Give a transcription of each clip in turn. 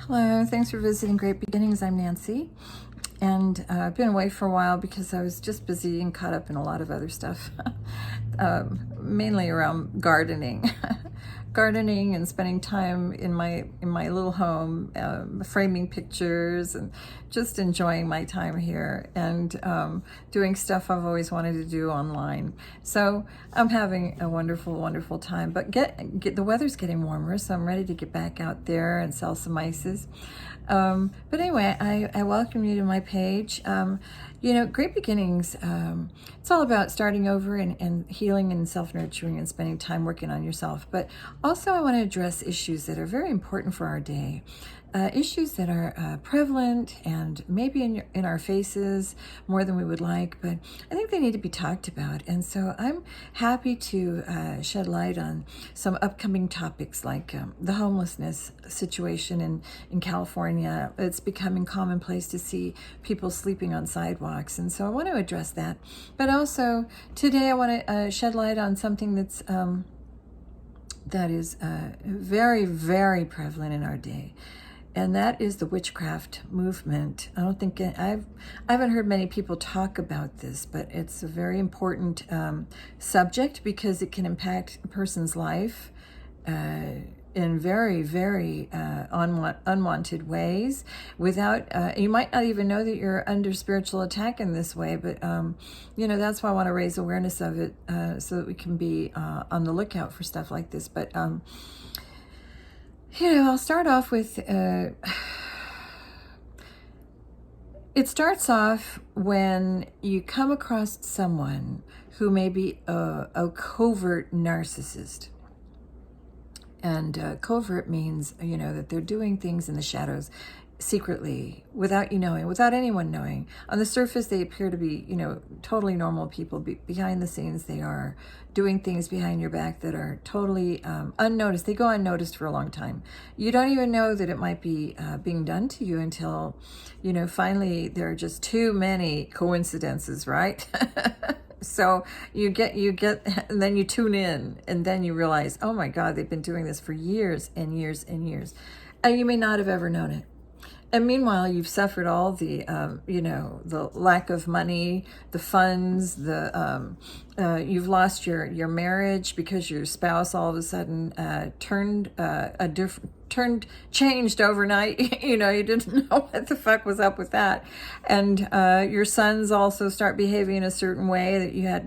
Hello, thanks for visiting Great Beginnings. I'm Nancy, and I've been away for a while because I was just busy and caught up in a lot of other stuff, mainly around gardening, gardening and spending time in my little home, framing pictures and just enjoying my time here and doing stuff I've always wanted to do online. So I'm having a wonderful, wonderful time. But the weather's getting warmer, so I'm ready to get back out there and sell some ices. But anyway, I welcome you to my page. Great Beginnings, it's all about starting over and healing and self-nurturing and spending time working on yourself. But also I want to address issues that are very important for our day. Issues that are prevalent and maybe in our faces more than we would like, but I think they need to be talked about. And so I'm happy to shed light on some upcoming topics like the homelessness situation in California. It's becoming commonplace to see people sleeping on sidewalks, and so I want to address that. But also today I want to shed light on something that is very, very prevalent in our day. And that is the witchcraft movement. I haven't heard many people talk about this, but it's a very important subject because it can impact a person's life in very, very unwanted ways. Without you might not even know that you're under spiritual attack in this way, but that's why I want to raise awareness of it so that we can be on the lookout for stuff like this. But I'll start off with, it starts off when you come across someone who may be a covert narcissist. And covert means, that they're doing things in the shadows secretly, without you knowing, without anyone knowing. On the surface, they appear to be, totally normal people. Behind the scenes, they are doing things behind your back that are totally unnoticed. They go unnoticed for a long time. You don't even know that it might be being done to you until, finally there are just too many coincidences, right? So you get, and then you tune in, and then you realize, oh my God, they've been doing this for years and years and years. And you may not have ever known it. And meanwhile, you've suffered all the, the lack of money, the funds, you've lost your marriage because your spouse all of a sudden changed overnight. You didn't know what the fuck was up with that. And your sons also start behaving in a certain way that you had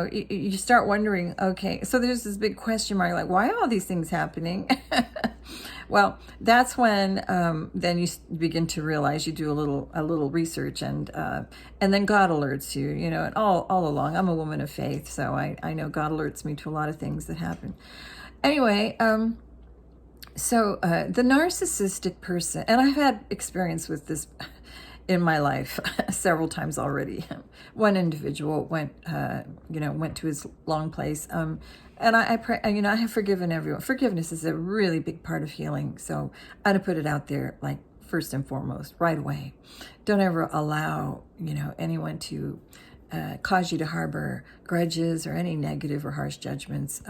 you start wondering, okay, so there's this big question mark, like, why are all these things happening? Well, that's when then you begin to realize, you do a little research, and then God alerts you. And all along, I'm a woman of faith, so I know God alerts me to a lot of things that happen. Anyway, so the narcissistic person, and I've had experience with this in my life several times already. One individual went to his long place. And I pray, I have forgiven everyone. Forgiveness is a really big part of healing. So I'm going to put it out there, like, first and foremost, right away. Don't ever allow, anyone to cause you to harbor grudges or any negative or harsh judgments.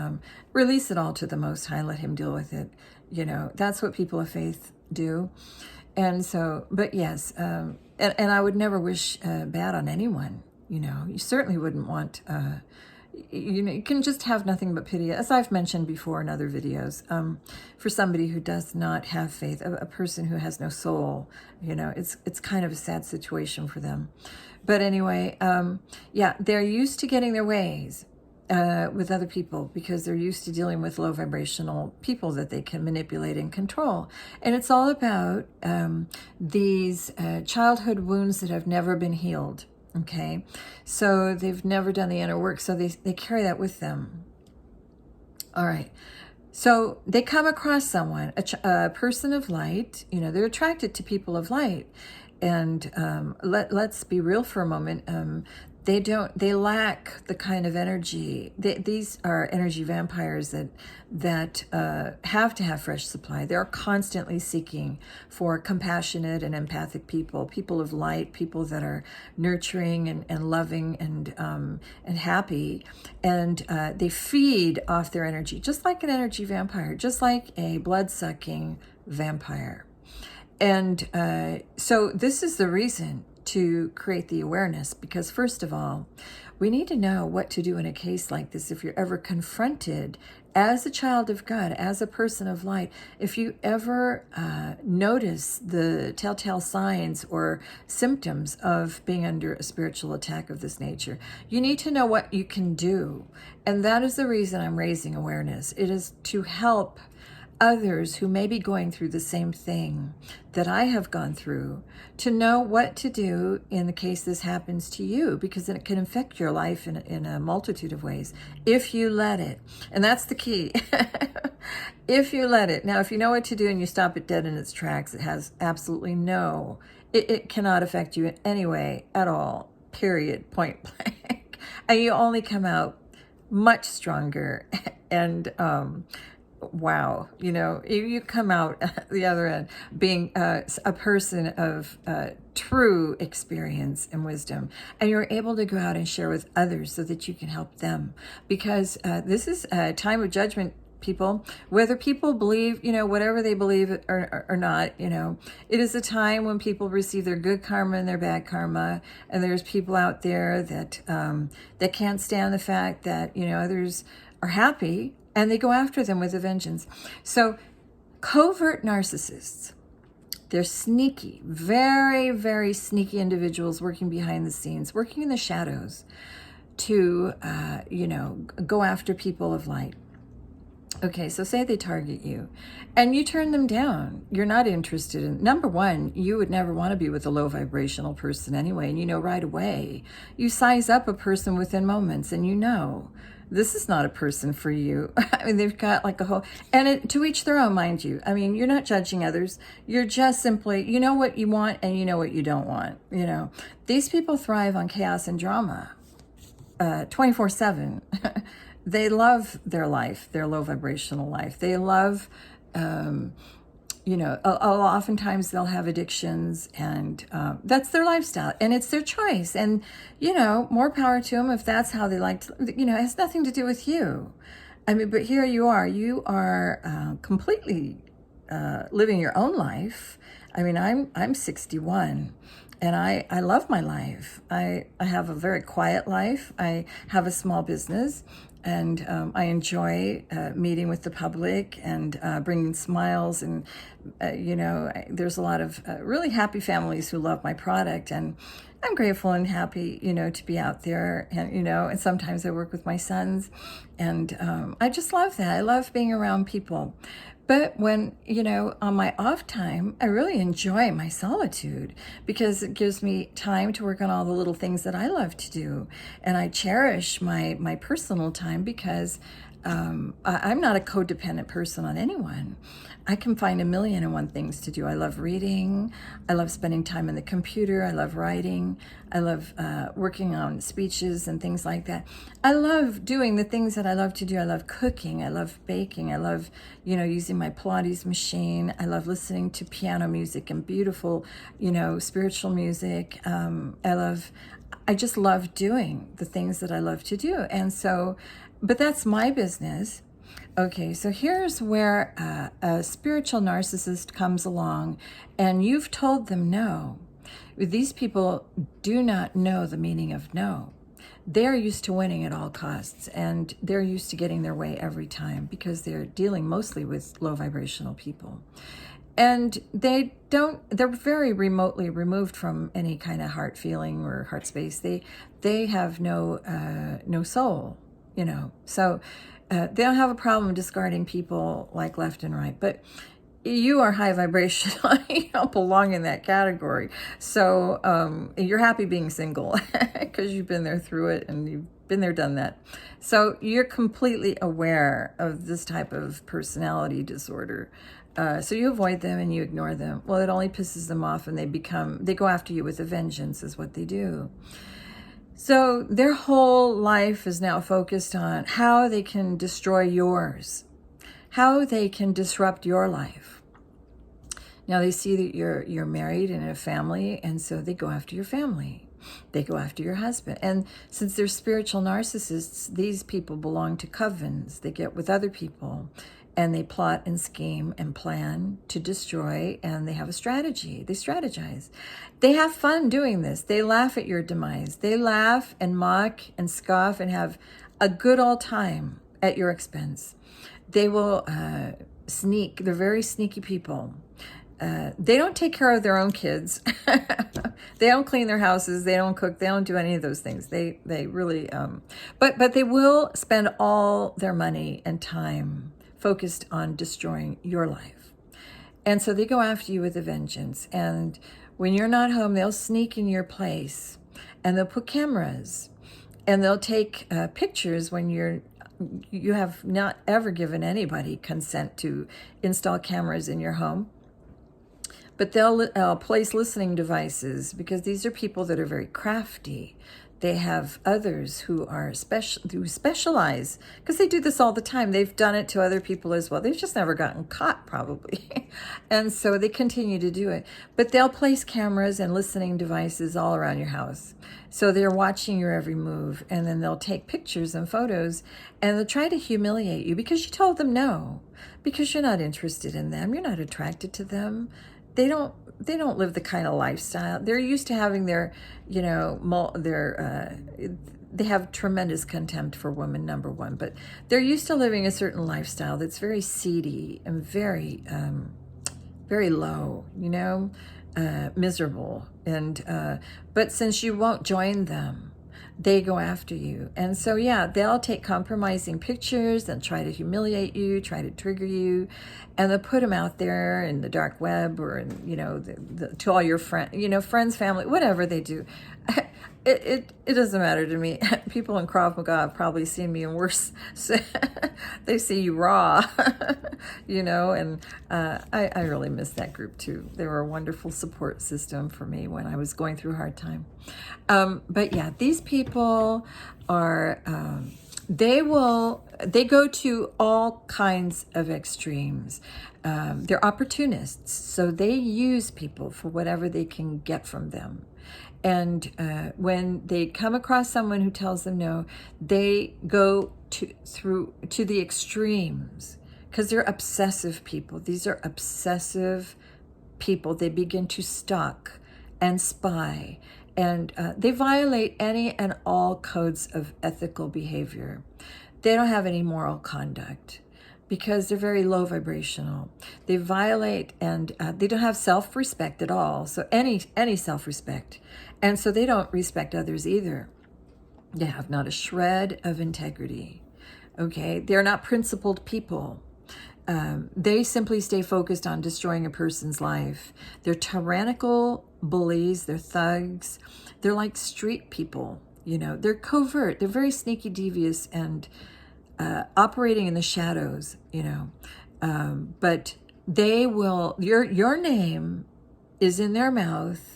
Release it all to the Most High. Let Him deal with it. That's what people of faith do. And so, but yes, and I would never wish bad on anyone. You certainly wouldn't want... you can just have nothing but pity, as I've mentioned before in other videos, for somebody who does not have faith, a person who has no soul. It's kind of a sad situation for them. But anyway, they're used to getting their ways with other people because they're used to dealing with low vibrational people that they can manipulate and control. And it's all about these childhood wounds that have never been healed. Okay, so they've never done the inner work, so they carry that with them. All right, so they come across someone, a person of light. They're attracted to people of light, and let's be real for a moment. They lack the kind of energy. These are energy vampires that have to have fresh supply. They're constantly seeking for compassionate and empathic people of light, people that are nurturing and loving and happy. And they feed off their energy, just like an energy vampire, just like a blood-sucking vampire. And so this is the reason to create the awareness, because first of all, we need to know what to do in a case like this. If you're ever confronted as a child of God, as a person of light, if you ever notice the telltale signs or symptoms of being under a spiritual attack of this nature, you need to know what you can do. And that is the reason I'm raising awareness. It is to help others who may be going through the same thing that I have gone through, to know what to do in the case this happens to you, because it can affect your life in a multitude of ways if you let it. And that's the key. If you let it. Now, if you know what to do and you stop it dead in its tracks, it has absolutely it cannot affect you in any way at all, period, point blank. And you only come out much stronger and wow, you come out the other end being a person of true experience and wisdom, and you're able to go out and share with others so that you can help them, because this is a time of judgment, people. Whether people believe, whatever they believe or not, it is a time when people receive their good karma and their bad karma, and there's people out there that that can't stand the fact that others are happy, and they go after them with a vengeance. So covert narcissists, they're sneaky, very, very sneaky individuals working behind the scenes, working in the shadows to, go after people of light. Okay, so say they target you and you turn them down. You're not interested in, number one, you would never want to be with a low vibrational person anyway. And right away, you size up a person within moments, and this is not a person for you. I mean, they've got like a whole, and to each their own, mind you. I mean, you're not judging others. You're just simply, you know what you want and you know what you don't want. These people thrive on chaos and drama 24/7. They love their life, their low vibrational life. They love, oftentimes they'll have addictions, and that's their lifestyle, and it's their choice. And, more power to them if that's how they like to, it has nothing to do with you. I mean, but here you are completely living your own life. I mean, I'm 61. And I love my life. I have a very quiet life. I have a small business, and I enjoy meeting with the public and bringing smiles. And, there's a lot of really happy families who love my product. And I'm grateful and happy, to be out there. And, and sometimes I work with my sons. And I just love that. I love being around people. But when, on my off time, I really enjoy my solitude, because it gives me time to work on all the little things that I love to do. And I cherish my personal time, because I'm not a codependent person on anyone. I can find 1,000,001 things to do. I love reading. I love spending time on the computer. I love writing. I love working on speeches and things like that. I love doing the things that I love to do. I love cooking. I love baking. I love, using my Pilates machine. I love listening to piano music and beautiful, spiritual music. I just love doing the things that I love to do. And so, but that's my business. Okay, so here's where a spiritual narcissist comes along, and you've told them no. These people do not know the meaning of no. They're used to winning at all costs, and they're used to getting their way every time, because they're dealing mostly with low vibrational people. And they're very remotely removed from any kind of heart feeling or heart space. They have no soul, so they don't have a problem discarding people like left and right. But you are high vibrational. You don't belong in that category. So you're happy being single because you've been there through it, and you've been there, done that. So you're completely aware of this type of personality disorder. So you avoid them and you ignore them. Well, it only pisses them off, and they go after you with a vengeance, is what they do. So their whole life is now focused on how they can destroy yours, how they can disrupt your life. Now they see that you're married and in a family, and so they go after your family. They go after your husband. And since they're spiritual narcissists, these people belong to covens. They get with other people, and they plot and scheme and plan to destroy, and they have a strategy. They strategize. They have fun doing this. They laugh at your demise. They laugh and mock and scoff and have a good old time at your expense. They will sneak. They're very sneaky people. They don't take care of their own kids. They don't clean their houses. They don't cook. They don't do any of those things. They really, but they will spend all their money and time focused on destroying your life. And so they go after you with a vengeance. And when you're not home, they'll sneak in your place, and they'll put cameras, and they'll take pictures when you have not ever given anybody consent to install cameras in your home. But they'll place listening devices, because these are people that are very crafty. They have others who specialize, because they do this all the time. They've done it to other people as well. They've just never gotten caught, probably. And so they continue to do it. But they'll place cameras and listening devices all around your house. So they're watching your every move, and then they'll take pictures and photos, and they'll try to humiliate you because you told them no, because you're not interested in them. You're not attracted to them. They don't live the kind of lifestyle. They're used to having they have tremendous contempt for women, number one, but they're used to living a certain lifestyle that's very seedy and very, very low, miserable. And, but since you won't join them, they go after you. And so, yeah, they'll take compromising pictures and try to humiliate you, try to trigger you, and they'll put them out there in the dark web, or in, to all your friends, family, whatever they do. It doesn't matter to me. People in Krav Maga have probably seen me in worse. They see you raw, and I really miss that group too. They were a wonderful support system for me when I was going through a hard time. But yeah, these people are, they go to all kinds of extremes. They're opportunists, so they use people for whatever they can get from them. And when they come across someone who tells them no, they go to the extremes, because they're obsessive people. These are obsessive people. They begin to stalk and spy, and they violate any and all codes of ethical behavior. They don't have any moral conduct, because they're very low vibrational. They violate, and they don't have self-respect at all. So any self-respect. And so they don't respect others either. They have not a shred of integrity. Okay, they're not principled people. They simply stay focused on destroying a person's life. They're tyrannical bullies. They're thugs. They're like street people. They're covert. They're very sneaky, devious, and operating in the shadows, but they will, your name is in their mouth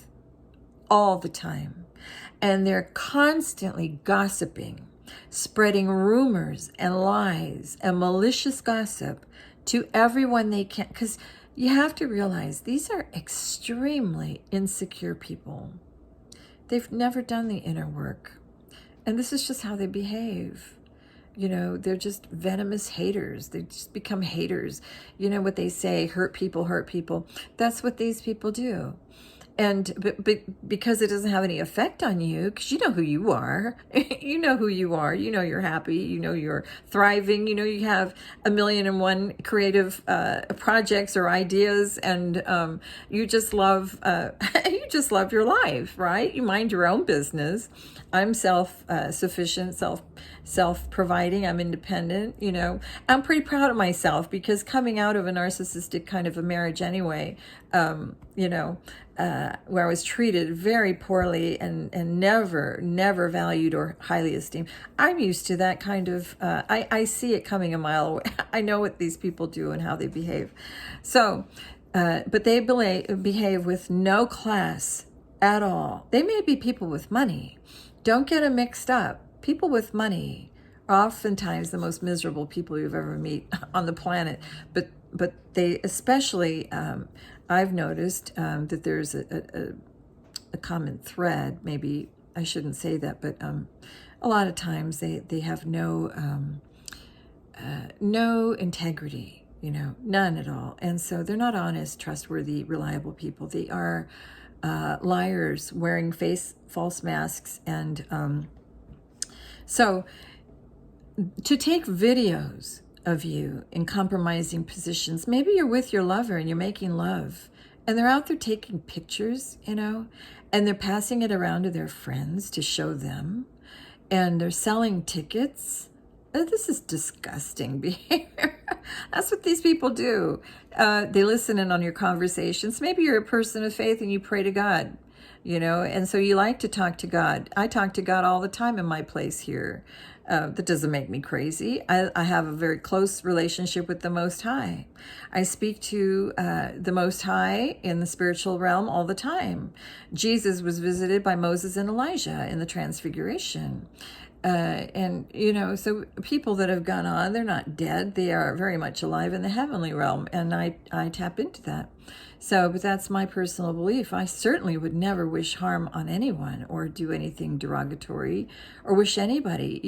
all the time, and they're constantly gossiping, spreading rumors and lies and malicious gossip to everyone they can, because you have to realize these are extremely insecure people. They've never done the inner work, and this is just how they behave. They're just venomous haters. They just become haters. What they say, hurt people, hurt people. That's what these people do. And but because it doesn't have any effect on you, because you know who you are. You know who you are. You're happy. You're thriving. You have 1,000,001 creative projects or ideas, and you just love your life, right? You mind your own business. I'm self-sufficient, self-providing. I'm independent. I'm pretty proud of myself, because coming out of a narcissistic kind of a marriage anyway, where I was treated very poorly and never valued or highly esteemed. I'm used to that kind of, I see it coming a mile away. I know what these people do and how they behave. So, but they behave with no class at all. They may be people with money. Don't get them mixed up. People with money are oftentimes the most miserable people you've ever meet on the planet. But they especially, I've noticed that there's a common thread. Maybe I shouldn't say that, but a lot of times they have no integrity. none at all. And so they're not honest, trustworthy, reliable people. They are liars wearing false masks. And so to take videos of you in compromising positions, maybe you're with your lover and you're making love, and they're out there taking pictures, and they're passing it around to their friends to show them, and they're selling tickets. This is disgusting behavior. That's what these people do. They listen in on your conversations. Maybe you're a person of faith and you pray to God, and so you like to talk to God. I talk to God all the time in my place here. That doesn't make me crazy. I have a very close relationship with the Most High. I speak to the Most High in the spiritual realm all the time. Jesus was visited by Moses and Elijah in the Transfiguration. And so people that have gone on, they're not dead. They are very much alive in the heavenly realm. And I tap into that. But that's my personal belief. I certainly would never wish harm on anyone or do anything derogatory or wish anybody,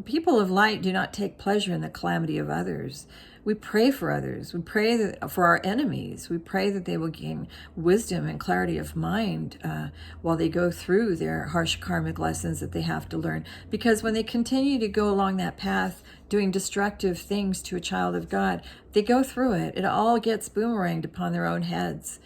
People of light do not take pleasure in the calamity of others. We pray for others. We pray for our enemies. We pray that they will gain wisdom and clarity of mind while they go through their harsh karmic lessons that they have to learn. Because when they continue to go along that path, doing destructive things to a child of God, they go through it. It all gets boomeranged upon their own heads.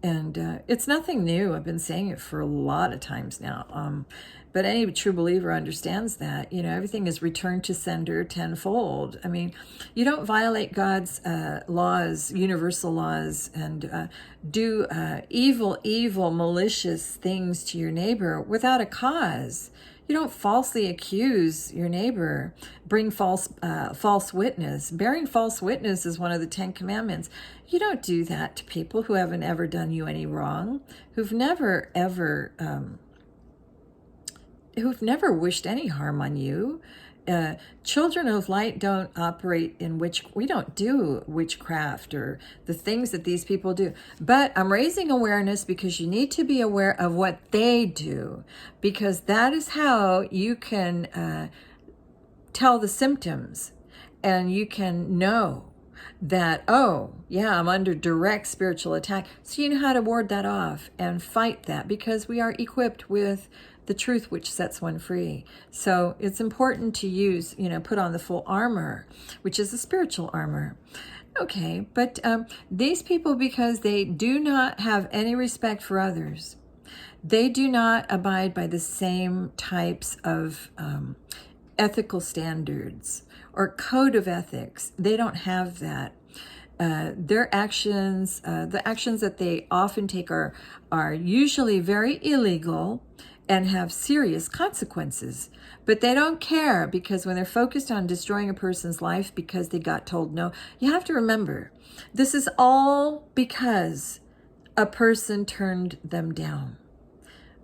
And it's nothing new. I've been saying it for a lot of times now. But any true believer understands that, everything is returned to sender tenfold. I mean, you don't violate God's laws, universal laws, and do evil, malicious things to your neighbor without a cause. You don't falsely accuse your neighbor, bring false witness. Bearing false witness is one of the 10 commandments. You don't do that to people who haven't ever done you any wrong, who've never wished any harm on you. Children of light don't operate in we don't do witchcraft or the things that these people do. But I'm raising awareness because you need to be aware of what they do, because that is how you can tell the symptoms, and you can know that, oh, yeah, I'm under direct spiritual attack. So you know how to ward that off and fight that, because we are equipped with the truth which sets one free. So it's important to use, put on the full armor, which is the spiritual armor. Okay, but these people, because they do not have any respect for others, they do not abide by the same types of ethical standards or code of ethics. They don't have that. Their actions, the actions that they often take are usually very illegal and have serious consequences. But they don't care, because when they're focused on destroying a person's life because they got told no, you have to remember, this is all because a person turned them down.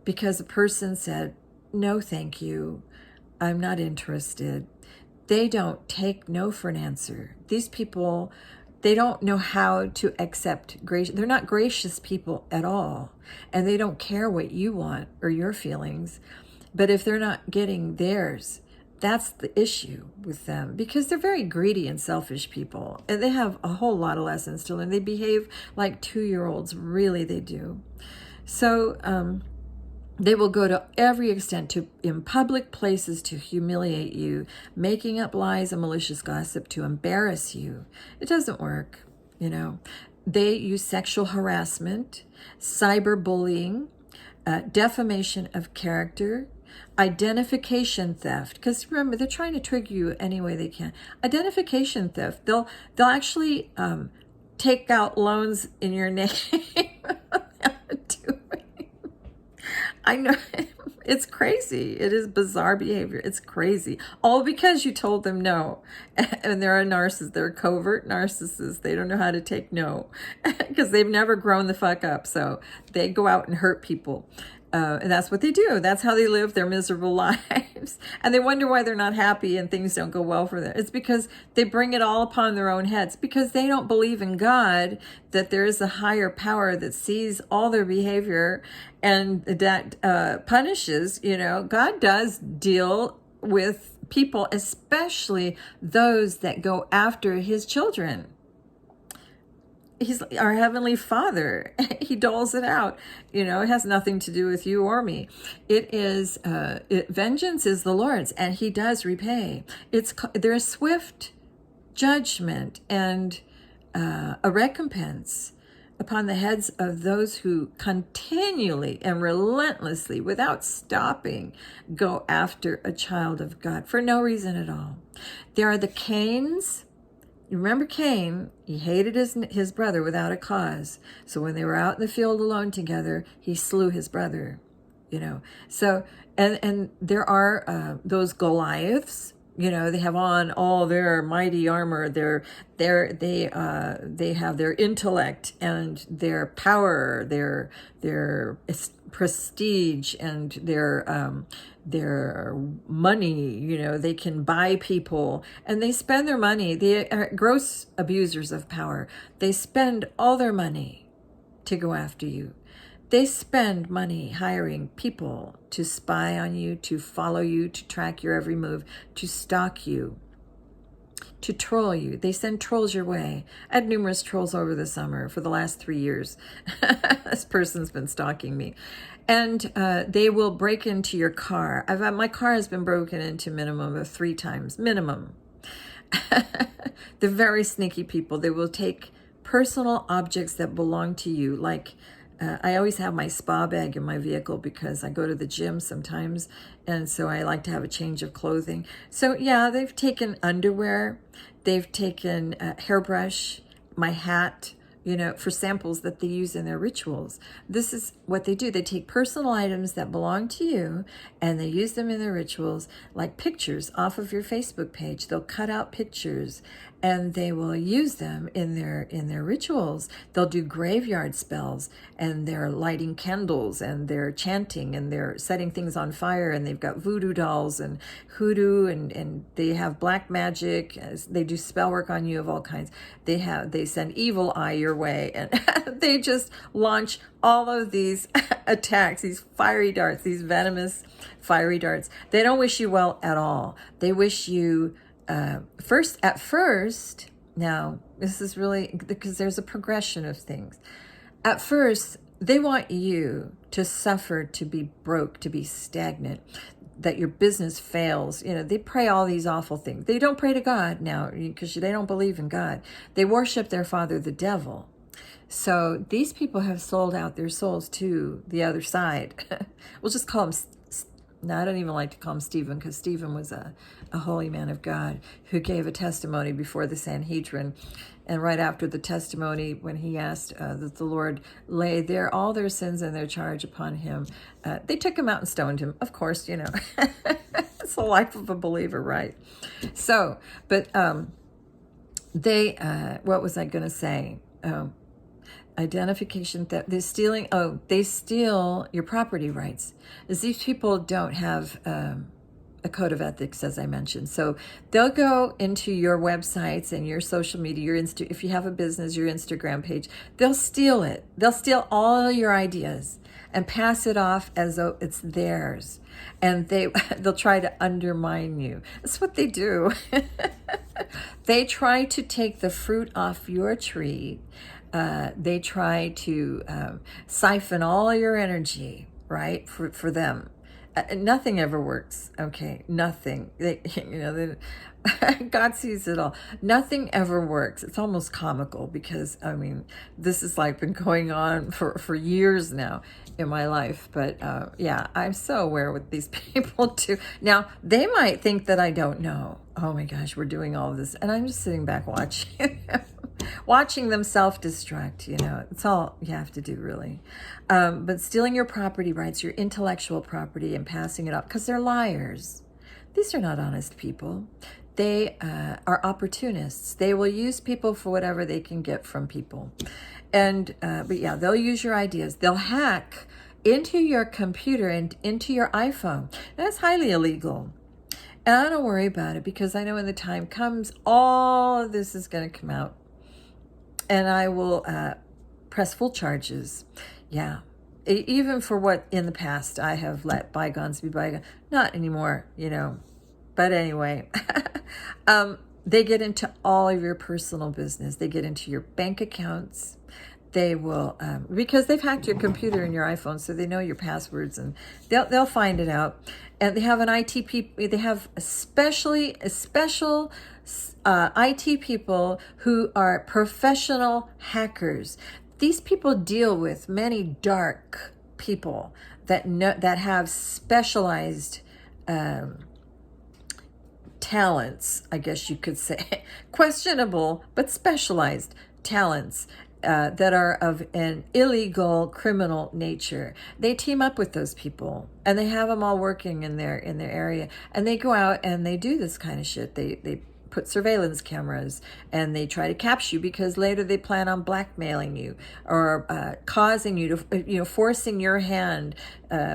Because a person said, no, thank you, I'm not interested. They don't take no for an answer. These people, they don't know how to accept grace. They're not gracious people at all. And they don't care what you want or your feelings. But if they're not getting theirs, that's the issue with them, because they're very greedy and selfish people. And they have a whole lot of lessons to learn. They behave like 2-year-olds. Really, they do. So, they will go to every extent in public places to humiliate you, making up lies and malicious gossip to embarrass you. It doesn't work, They use sexual harassment, cyberbullying, defamation of character, identification theft. Because remember, they're trying to trigger you any way they can. Identification theft. They'll actually take out loans in your name. I know, it's crazy. It is bizarre behavior. It's crazy. All because you told them no. And they're a narcissist. They're a covert narcissists. They don't know how to take no because they've never grown the fuck up. So they go out and hurt people. And that's what they do. That's how they live their miserable lives. And they wonder why they're not happy and things don't go well for them. It's because they bring it all upon their own heads, because they don't believe in God, that there is a higher power that sees all their behavior and that punishes. God does deal with people, especially those that go after his children. He's our Heavenly Father. He doles it out. It has nothing to do with you or me. It is, vengeance is the Lord's, and He does repay. There's swift judgment and a recompense upon the heads of those who continually and relentlessly, without stopping, go after a child of God for no reason at all. There are the Cains. You remember Cain? He hated his brother without a cause. So when they were out in the field alone together, he slew his brother. So and there are those Goliaths. They have on all their mighty armor. They have their intellect and their power, their prestige, and their money. They can buy people, and they spend their money. They are gross abusers of power. They spend all their money to go after you. They spend money hiring people to spy on you, to follow you, to track your every move, to stalk you, to troll you. They send trolls your way. I had numerous trolls over the summer for the last 3 years. This person's been stalking me. And they will break into your car. My car has been broken into minimum of 3 times. Minimum. They're very sneaky people. They will take personal objects that belong to you, like I always have my spa bag in my vehicle because I go to the gym sometimes, and so I like to have a change of clothing. So yeah, they've taken underwear, they've taken a hairbrush, my hat, for samples that they use in their rituals. This is what they do. They take personal items that belong to you and they use them in their rituals, like pictures off of your Facebook page. They'll cut out pictures and they will use them in their rituals. They'll do graveyard spells, and they're lighting candles, and they're chanting, and they're setting things on fire, and they've got voodoo dolls and hoodoo, and they have black magic. They do spell work on you of all kinds. They send evil eye your way, and they just launch all of these attacks, these fiery darts, these venomous fiery darts. They don't wish you well at all. They wish you at first, now this is really because there's a progression of things. At first, they want you to suffer, to be broke, to be stagnant, that your business fails. They pray all these awful things. They don't pray to God now because they don't believe in God. They worship their father, the devil. So these people have sold out their souls to the other side. We'll just call them, no, I don't even like to call him Stephen, because Stephen was a holy man of God who gave a testimony before the Sanhedrin. And right after the testimony, when he asked that the Lord lay all their sins and their charge upon him, they took him out and stoned him. Of course, it's the life of a believer, right? So, but what was I going to say? Identification theft. They steal your property rights. As these people don't have a code of ethics, as I mentioned. So they'll go into your websites and your social media, if you have a business, your Instagram page, they'll steal it. They'll steal all your ideas and pass it off as though it's theirs. And they'll try to undermine you. That's what they do. They try to take the fruit off your tree. They try to siphon all your energy, right, for them. Nothing ever works, okay? Nothing. God sees it all. Nothing ever works. It's almost comical because, this has been going on for years now in my life. But yeah, I'm so aware what these people do. Now, they might think that I don't know. Oh my gosh, we're doing all of this. And I'm just sitting back watching them self-destruct. It's all you have to do, really. But stealing your property rights, your intellectual property, and passing it off, because they're liars. These are not honest people. They are opportunists. They will use people for whatever they can get from people. But yeah, they'll use your ideas. They'll hack into your computer and into your iPhone. That's highly illegal. And I don't worry about it, because I know when the time comes, all of this is going to come out. And I will press full charges. Yeah. Even for what in the past I have let bygones be bygones. Not anymore, But anyway, They get into all of your personal business. They get into your bank accounts. They will, because they've hacked your computer and your iPhone, so they know your passwords, and they'll find it out. And they have an IT people. They have a special IT people who are professional hackers. These people deal with many dark people that have specialized talents, I guess you could say, questionable but specialized talents that are of an illegal criminal nature. They team up with those people, and they have them all working in their area, and they go out and they do this kind of shit. They put surveillance cameras, and they try to capture you, because later they plan on blackmailing you, or causing you to, forcing your hand,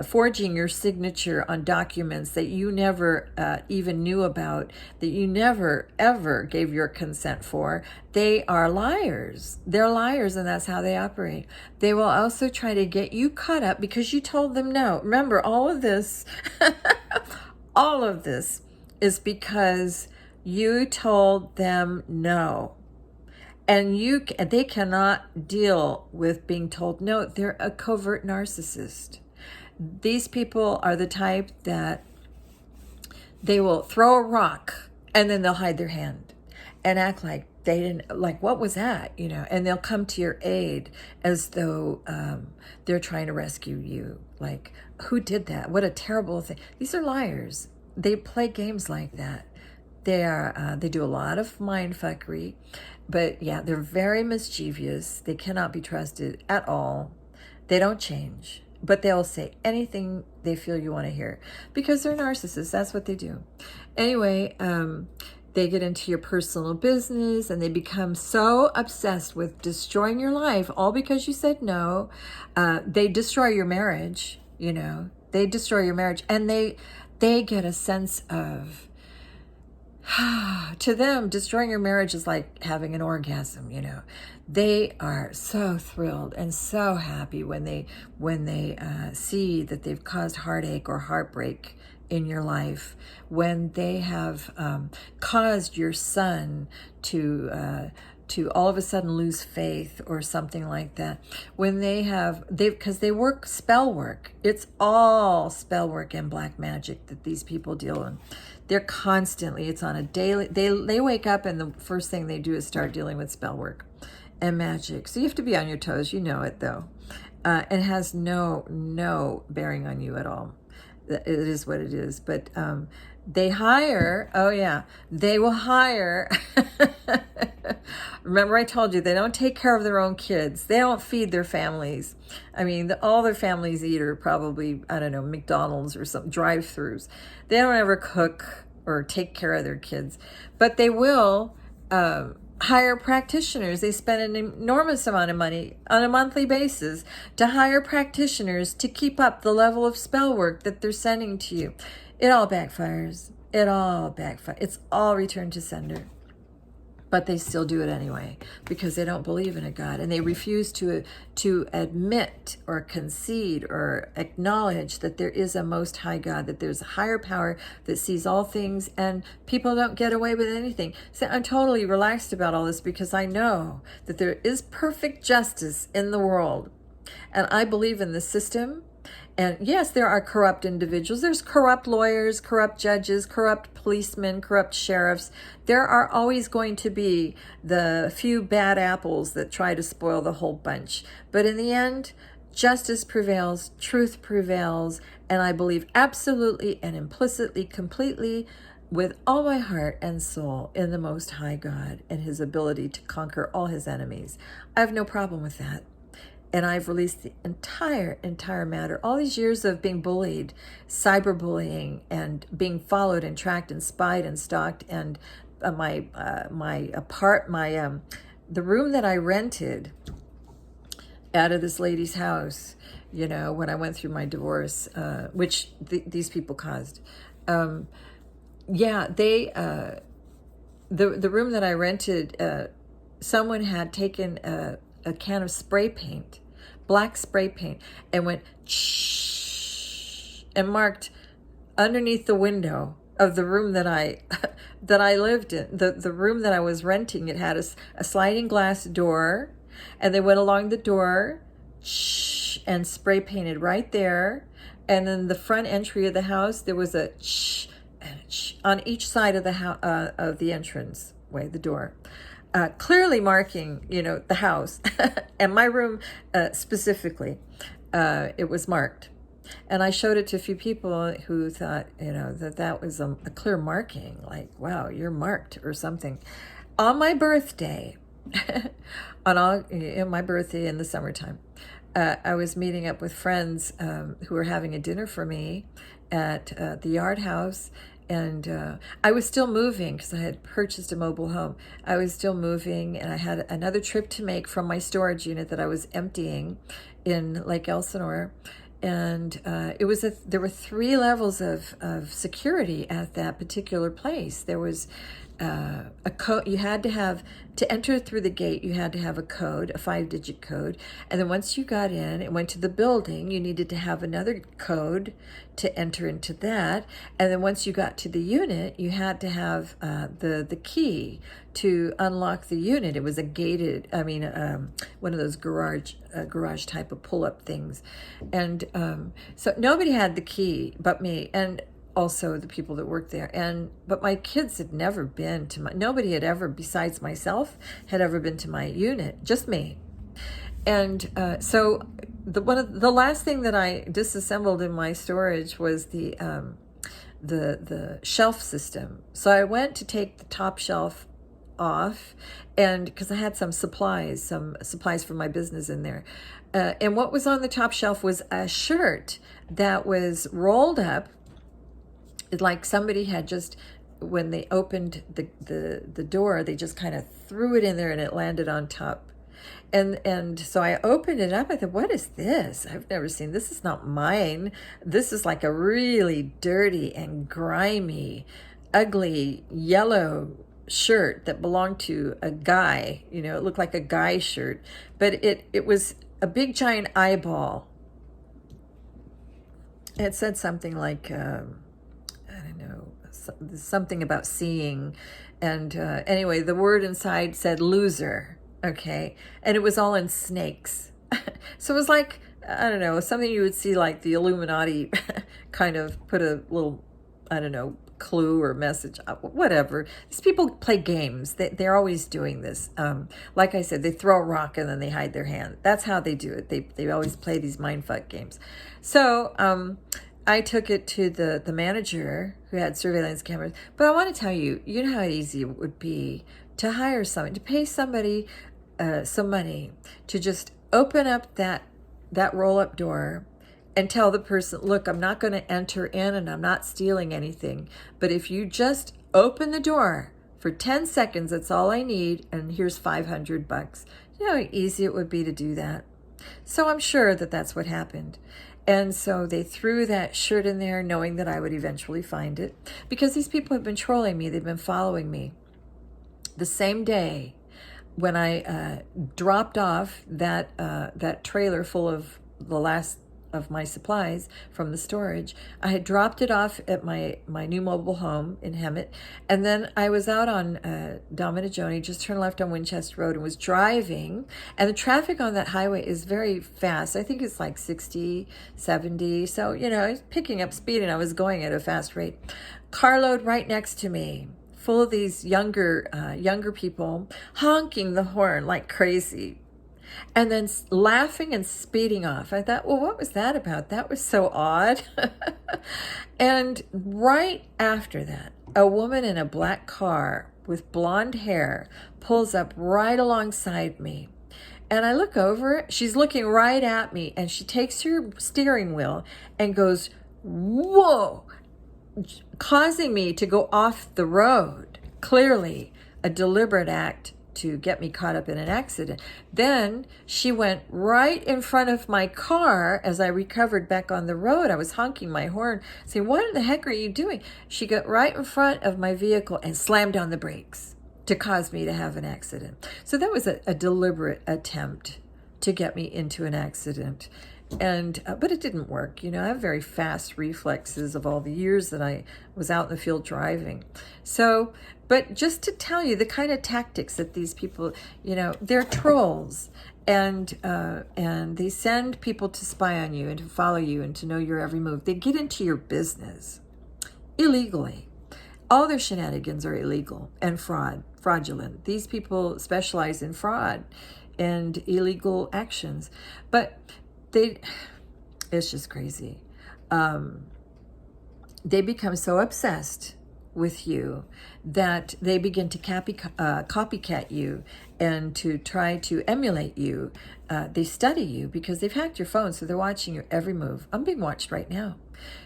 forging your signature on documents that you never even knew about, that you never ever gave your consent for. They are liars. They're liars, and that's how they operate. They will also try to get you caught up because you told them no. Remember, all of this all of this is because you told them no. And they cannot deal with being told no. They're a covert narcissist. These people are the type that they will throw a rock and then they'll hide their hand and act like they didn't, like, what was that? And they'll come to your aid as though they're trying to rescue you. Like, who did that? What a terrible thing. These are liars. They play games like that. They do a lot of mind fuckery, but yeah, they're very mischievous. They cannot be trusted at all. They don't change, but they'll say anything they feel you want to hear because they're narcissists. That's what they do. Anyway, they get into your personal business, and they become so obsessed with destroying your life, all because you said no. They destroy your marriage, they destroy your marriage, and they get a sense of, to them, destroying your marriage is like having an orgasm. They are so thrilled and so happy when they see that they've caused heartache or heartbreak in your life, when they have caused your son to all of a sudden lose faith or something like that. When because they work spell work. It's all spell work and black magic that these people deal in. They're constantly, it's on a daily, they wake up and the first thing they do is start dealing with spell work and magic. So you have to be on your toes. You know it, though. It has no bearing on you at all. It is what it is. But they hire, they will hire. Remember, I told you, they don't take care of their own kids. They don't feed their families. I mean, all their families eat are probably, I don't know, McDonald's or some drive-thrus. They don't ever cook or take care of their kids. But they will hire practitioners. They spend an enormous amount of money on a monthly basis to hire practitioners to keep up the level of spell work that they're sending to you. It all backfires. It's all returned to sender. But they still do it anyway because they don't believe in a God, and they refuse to admit or concede or acknowledge that there is a most high God, that there's a higher power that sees all things, and people don't get away with anything. So I'm totally relaxed about all this because I know that there is perfect justice in the world, and I believe in the system. And yes, there are corrupt individuals. There's corrupt lawyers, corrupt judges, corrupt policemen, corrupt sheriffs. There are always going to be the few bad apples that try to spoil the whole bunch. But in the end, justice prevails, truth prevails, and I believe absolutely and implicitly, completely, with all my heart and soul in the Most High God and his ability to conquer all his enemies. I have no problem with that. And I've released the entire matter. All these years of being bullied, cyberbullying, and being followed and tracked and spied and stalked, and the room that I rented out of this lady's house, when I went through my divorce, which these people caused. The room that I rented, someone had taken a can of spray paint, black spray paint, and went shh, and marked underneath the window of the room that I that I lived in. The room that I was renting, it had a sliding glass door, and they went along the door and spray painted right there. And then the front entry of the house, there was a on each side of the entrance way, the door, clearly marking, the house and my room specifically. It was marked, and I showed it to a few people who thought, that was a clear marking, like, wow, you're marked or something. On my birthday, my birthday in the summertime, I was meeting up with friends who were having a dinner for me at the Yard House. And I was still moving because I had purchased a mobile home. I was still moving, and I had another trip to make from my storage unit that I was emptying in Lake Elsinore. And there were 3 levels of security at that particular place. There was a code. You had to have, to enter through the gate, you had to have a code, a 5-digit code. And then once you got in and went to the building, you needed to have another code to enter into that. And then once you got to the unit, you had to have the key to unlock the unit. It was a gated, one of those garage type of pull-up things. And so nobody had the key but me, and also the people that worked there. But my kids had never been to nobody had ever, besides myself, had ever been to my unit, just me. And so the last thing that I disassembled in my storage was the shelf system. So I went to take the top shelf off, and because I had some supplies for my business in there. And what was on the top shelf was a shirt that was rolled up, like somebody had just, when they opened the door, they just kind of threw it in there and it landed on top. And so I opened it up. I thought, what is this? I've never seen this. Is not mine. This is like a really dirty and grimy, ugly yellow shirt that belonged to a guy. It looked like a guy shirt, but it was a big giant eyeball. It said something like, something about seeing. And anyway, the word inside said loser. Okay. And it was all in snakes. So it was like, I don't know, something you would see like the Illuminati kind of put a little, I don't know, clue or message, whatever. These people play games. They're always doing this. Like I said, they throw a rock and then they hide their hand. That's how they do it. They always play these mindfuck games. So I took it to the manager who had surveillance cameras. But I want to tell you, how easy it would be to hire somebody, to pay somebody some money to just open up that roll-up door and tell the person, look, I'm not going to enter in and I'm not stealing anything. But if you just open the door for 10 seconds, that's all I need. And here's $500. You know how easy it would be to do that. So I'm sure that that's what happened. And so they threw that shirt in there knowing that I would eventually find it, because these people have been trolling me. They've been following me. The same day when I dropped off that trailer full of the last of my supplies from the storage, I had dropped it off at my new mobile home in Hemet, and then I was out on Dominijoni, just turned left on Winchester Road and was driving, and the traffic on that highway is very fast. I think it's like 60, 70, so it's picking up speed, and I was going at a fast rate. Carload right next to me, full of these younger people honking the horn like crazy, and then laughing and speeding off. I thought, well, what was that about? That was so odd. And right after that, a woman in a black car with blonde hair pulls up right alongside me. And I look over, she's looking right at me, and she takes her steering wheel and goes, whoa, causing me to go off the road. Clearly a deliberate act to get me caught up in an accident. Then she went right in front of my car as I recovered back on the road. I was honking my horn, saying, what in the heck are you doing? She got right in front of my vehicle and slammed on the brakes to cause me to have an accident. So that was a deliberate attempt to get me into an accident. And but it didn't work. I have very fast reflexes of all the years that I was out in the field driving. So, but just to tell you the kind of tactics that these people, they're trolls, and they send people to spy on you and to follow you and to know your every move. They get into your business illegally. All their shenanigans are illegal and fraudulent. These people specialize in fraud and illegal actions, but it's just crazy. They become so obsessed with you that they begin to copycat you and to try to emulate you. They study you because they've hacked your phone, so they're watching your every move. I'm being watched right now.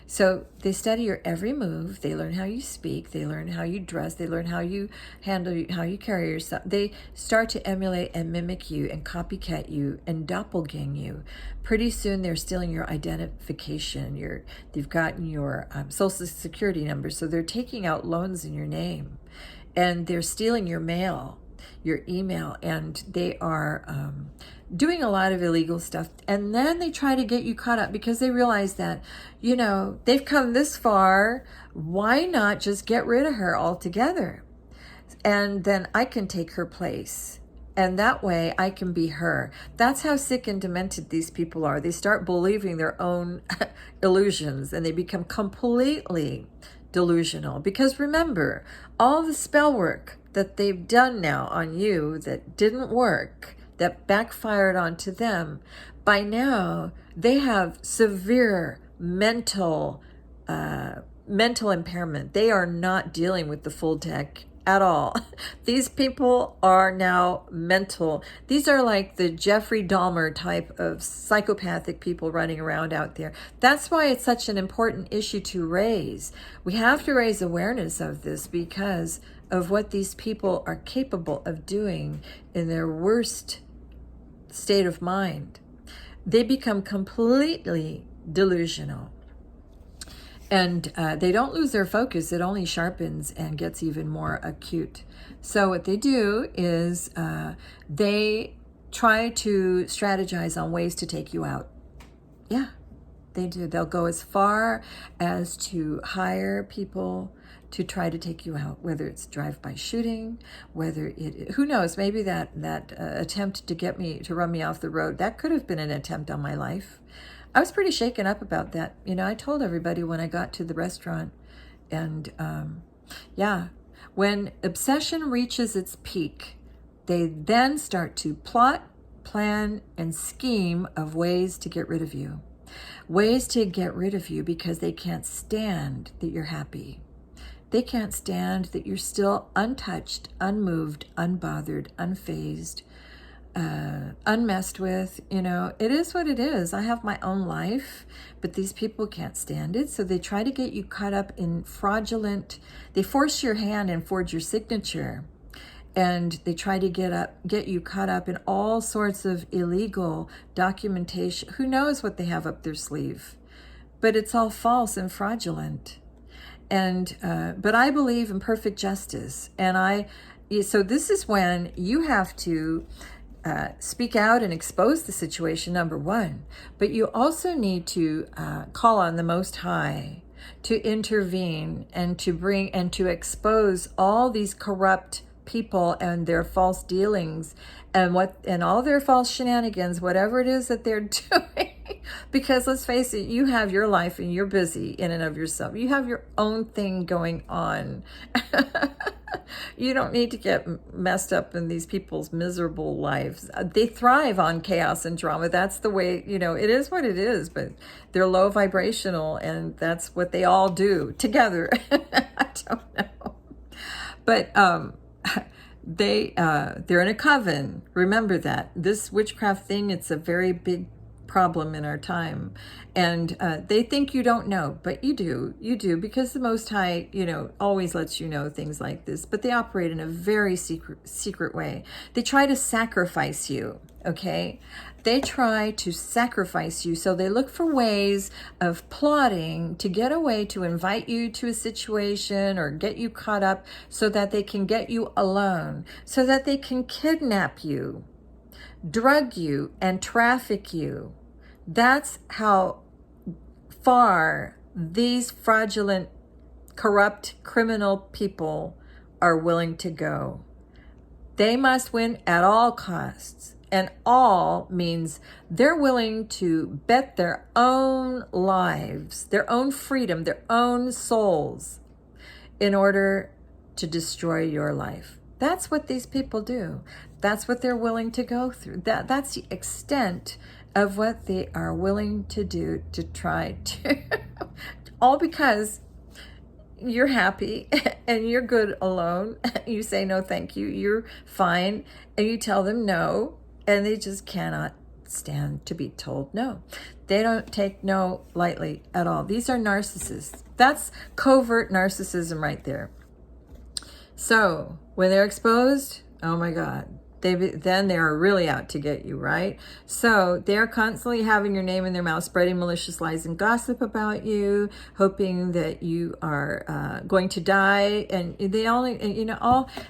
So they study your every move. They learn how you speak. They learn how you dress. They learn how you handle, how you carry yourself. They start to emulate and mimic you and copycat you and doppelgang you. Pretty soon they're stealing your identification. They've gotten your social security number. So they're taking out loans in your name, and they're stealing your mail, your email, and they are doing a lot of illegal stuff. And then they try to get you caught up because they realize that, they've come this far. Why not just get rid of her altogether? And then I can take her place. And that way I can be her. That's how sick and demented these people are. They start believing their own illusions, and they become completely delusional. Because remember, all the spell work that they've done now on you that didn't work, that backfired onto them, by now they have severe mental impairment. They are not dealing with the full deck at all. These people are now mental. These are like the Jeffrey Dahmer type of psychopathic people running around out there. That's why it's such an important issue to raise. We have to raise awareness of this because of what these people are capable of doing in their worst state of mind. They become completely delusional. And they don't lose their focus. It only sharpens and gets even more acute. So what they do is they try to strategize on ways to take you out. Yeah, they do. They'll go as far as to hire people to try to take you out, whether it's drive-by shooting, who knows, maybe that attempt to run me off the road, that could have been an attempt on my life. I was pretty shaken up about that. I told everybody when I got to the restaurant. And when obsession reaches its peak, they then start to plot, plan, and scheme of ways to get rid of you. Ways to get rid of you because they can't stand that you're happy. They can't stand that you're still untouched, unmoved, unbothered, unfazed, unmessed with. It is what it is. I have my own life, but these people can't stand it. So they try to get you caught up in fraudulent, they force your hand and forge your signature. And they try to get you caught up in all sorts of illegal documentation. Who knows what they have up their sleeve? But it's all false and fraudulent. And but I believe in perfect justice, and so this is when you have to speak out and expose the situation, number one, but you also need to call on the Most High to intervene and to expose all these corrupt people and their false dealings and all their false shenanigans, whatever it is that they're doing. Because let's face it, you have your life and you're busy in and of yourself. You have your own thing going on. You don't need to get messed up in these people's miserable lives. They thrive on chaos and drama. That's the way, it is what it is, but they're low vibrational, and that's what they all do together. I don't know. But they're in a coven. Remember that. This witchcraft thing, it's a very big problem in our time, and they think you don't know, but you do, because the Most High always lets you know things like this. But they operate in a very secret way. They try to sacrifice you. Okay, they try to sacrifice you, so they look for ways of plotting to get a way to invite you to a situation or get you caught up so that they can get you alone, so that they can kidnap you, drug you, and traffic you. That's how far these fraudulent, corrupt, criminal people are willing to go. They must win at all costs. And all means they're willing to bet their own lives, their own freedom, their own souls in order to destroy your life. That's what these people do. That's what they're willing to go through. That's the extent of what they are willing to do to try to, all because you're happy and you're good alone. You say no thank you, you're fine, and you tell them no, and they just cannot stand to be told no. They don't take no lightly at all. These are narcissists. That's covert narcissism right there. So when they're exposed, oh my God, then they are really out to get you, right? So they're constantly having your name in their mouth, spreading malicious lies and gossip about you, hoping that you are going to die, and they only,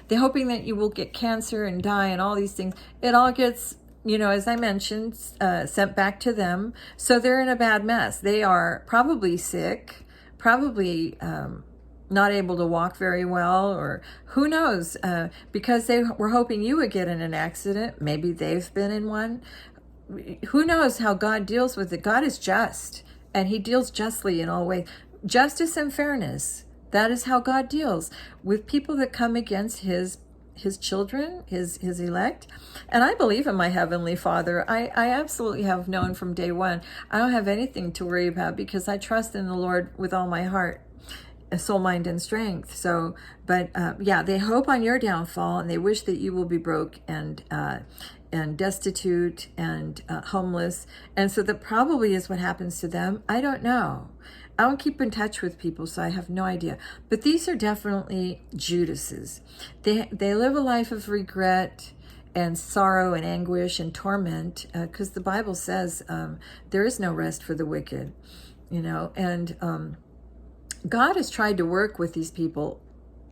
they're hoping that you will get cancer and die and all these things. It all gets, as I mentioned, sent back to them. So they're in a bad mess. They are probably sick, probably not able to walk very well, or who knows, because they were hoping you would get in an accident. Maybe they've been in one. Who knows how God deals with it. God is just, and he deals justly in all ways. Justice and fairness. That is how God deals with people that come against his children, his elect. And I believe in my Heavenly Father. I absolutely have known from day one. I don't have anything to worry about because I trust in the Lord with all my heart, soul, mind, and strength. So, but they hope on your downfall, and they wish that you will be broke and destitute and homeless. And so that probably is what happens to them. I don't know. I don't keep in touch with people, so I have no idea. But these are definitely Judases. They live a life of regret and sorrow and anguish and torment, because the Bible says there is no rest for the wicked, and God has tried to work with these people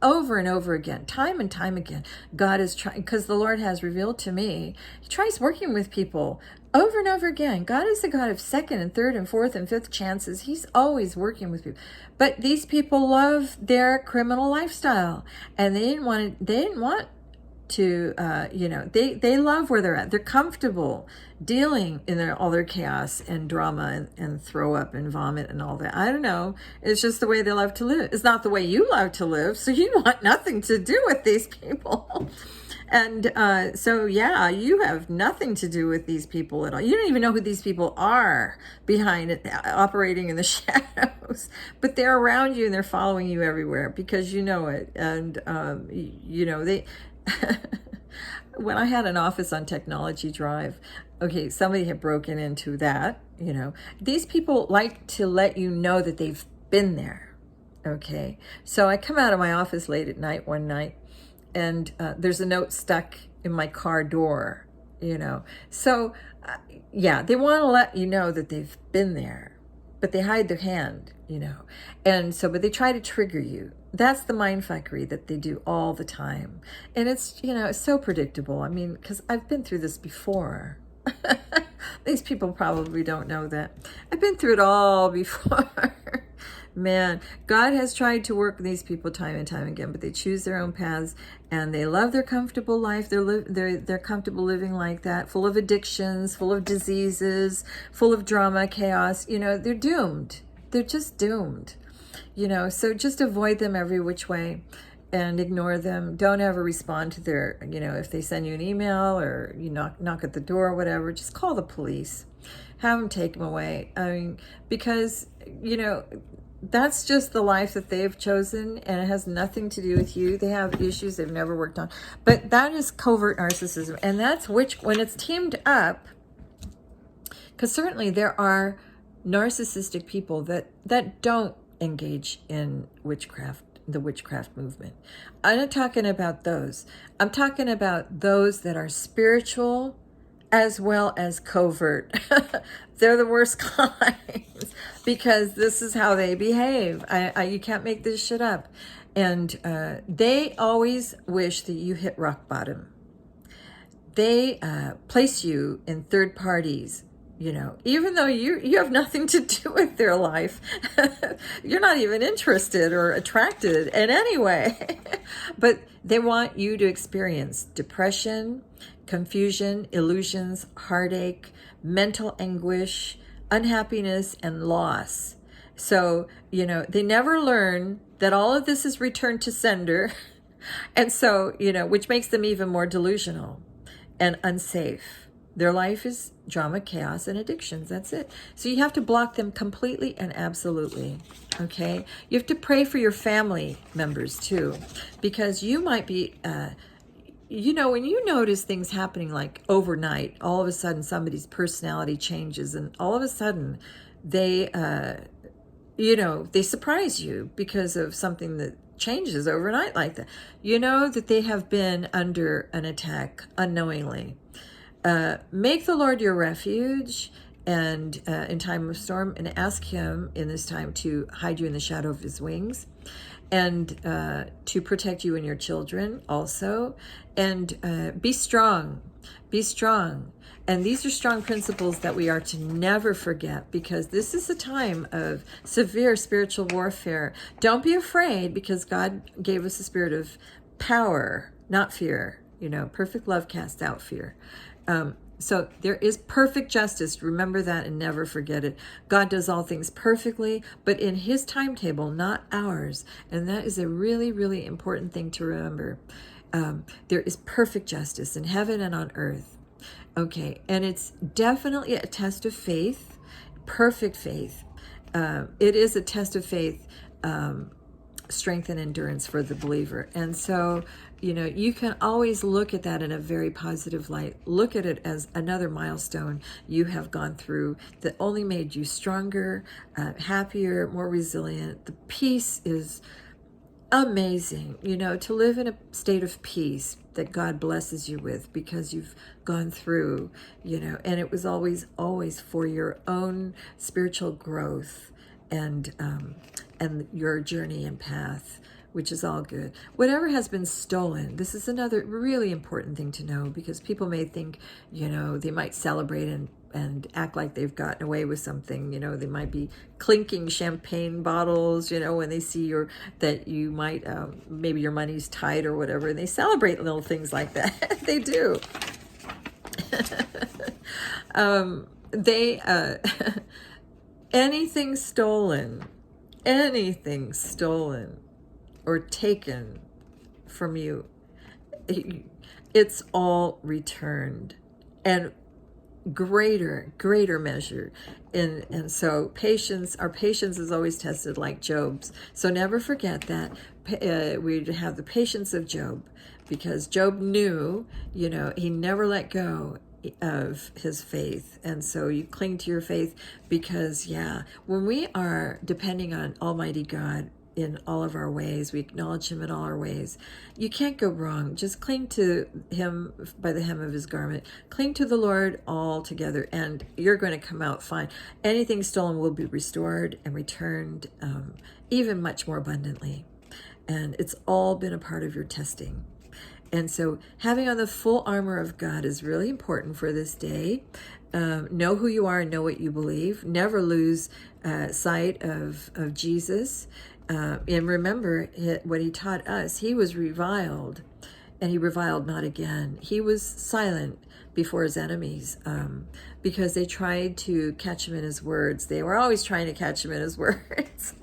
over and over again, time and time again. God is trying, because the Lord has revealed to me, he tries working with people over and over again. God is the God of second and third and fourth and fifth chances. He's always working with people. But these people love their criminal lifestyle, and they didn't want to, they love where they're at. They're comfortable dealing in all their chaos and drama and throw up and vomit and all that. I don't know. It's just the way they love to live. It's not the way you love to live. So you want nothing to do with these people. And you have nothing to do with these people at all. You don't even know who these people are behind it, operating in the shadows. But they're around you and they're following you everywhere because you know it. And, they... When I had an office on Technology Drive, okay, somebody had broken into that, These people like to let you know that they've been there, okay? So I come out of my office late at night one night, and there's a note stuck in my car door, So, they want to let you know that they've been there, but they hide their hand, And so, but they try to trigger you. That's the mindfuckery that they do all the time. And it's, it's so predictable. I mean, because I've been through this before. These people probably don't know that. I've been through it all before. Man, God has tried to work with these people time and time again, but they choose their own paths, and they love their comfortable life. They're comfortable living like that, full of addictions, full of diseases, full of drama, chaos. They're doomed. They're just doomed. So just avoid them every which way and ignore them. Don't ever respond to their, if they send you an email or you knock at the door or whatever, just call the police. Have them take them away. I mean, because, that's just the life that they've chosen, and it has nothing to do with you. They have issues they've never worked on. But that is covert narcissism. And that's when it's teamed up, because certainly there are narcissistic people that don't engage in the witchcraft movement. I'm not talking about those. I'm talking about those that are spiritual as well as covert. They're the worst kinds because this is how they behave. You can't make this shit up. And they always wish that you hit rock bottom. They place you in third parties even though you have nothing to do with their life. You're not even interested or attracted in any way. But they want you to experience depression, confusion, illusions, heartache, mental anguish, unhappiness, and loss. So, they never learn that all of this is returned to sender. And so, which makes them even more delusional and unsafe. Their life is drama, chaos, and addictions. That's it. So you have to block them completely and absolutely. Okay? You have to pray for your family members too, because you might be, when you notice things happening like overnight, all of a sudden somebody's personality changes, and all of a sudden they, they surprise you because of something that changes overnight like that. You know that they have been under an attack unknowingly. Make the Lord your refuge and in time of storm, and ask him in this time to hide you in the shadow of his wings, and to protect you and your children also. And be strong. Be strong. And these are strong principles that we are to never forget, because this is a time of severe spiritual warfare. Don't be afraid, because God gave us a spirit of power, not fear. Perfect love casts out fear. So there is perfect justice. Remember that and never forget it. God does all things perfectly, but in his timetable, not ours. And that is a really, really important thing to remember. There is perfect justice in heaven and on earth. Okay, and it's definitely a test of faith, perfect faith. It is a test of faith, strength and endurance for the believer. And so, you can always look at that in a very positive light. Look at it as another milestone you have gone through that only made you stronger, happier, more resilient. The peace is amazing, to live in a state of peace that God blesses you with because you've gone through, and it was always for your own spiritual growth and your journey and path, which is all good. Whatever has been stolen, this is another really important thing to know, because people may think, they might celebrate and act like they've gotten away with something. They might be clinking champagne bottles, when they see that you might, maybe your money's tight or whatever, and they celebrate little things like that. They do. Anything stolen or taken from you, it's all returned, and greater measure. And so our patience is always tested like Job's. So never forget that. We have the patience of Job, because Job knew, he never let go of his faith. And so you cling to your faith, because when we are depending on Almighty God in all of our ways, we acknowledge him in all our ways, you can't go wrong. Just cling to him by the hem of his garment. Cling to the Lord all together, and you're going to come out fine. Anything stolen will be restored and returned, even much more abundantly. And it's all been a part of your testing. And so having on the full armor of God is really important for this day. Know who you are and know what you believe. Never lose sight of Jesus. And remember what he taught us. He was reviled, and he reviled not again. He was silent before his enemies, because they tried to catch him in his words. They were always trying to catch him in his words.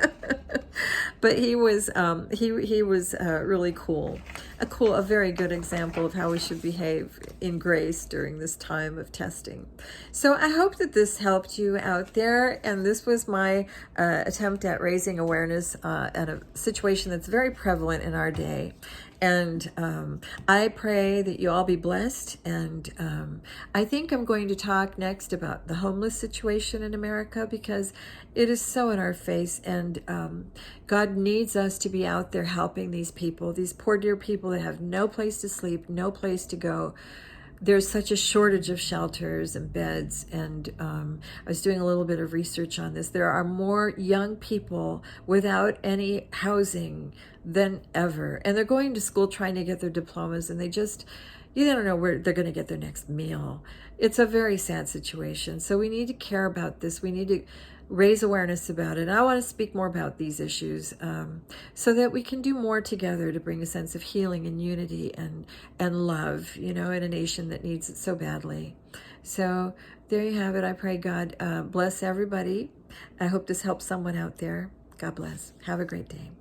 But he was really cool. A very good example of how we should behave in grace during this time of testing. So I hope that this helped you out there, and this was my attempt at raising awareness at a situation that's very prevalent in our day. And I pray that you all be blessed. And I think I'm going to talk next about the homeless situation in America, because it is so in our face. And God needs us to be out there helping these people, these poor dear people that have no place to sleep, no place to go. There's such a shortage of shelters and beds, and I was doing a little bit of research on this. There are more young people without any housing than ever, and they're going to school trying to get their diplomas, and they don't know where they're going to get their next meal. it's a very sad situation. So we need to care about this. We need to raise awareness about it. And I want to speak more about these issues so that we can do more together to bring a sense of healing and unity and love, in a nation that needs it so badly. So there you have it. I pray God bless everybody. I hope this helps someone out there. God bless. Have a great day.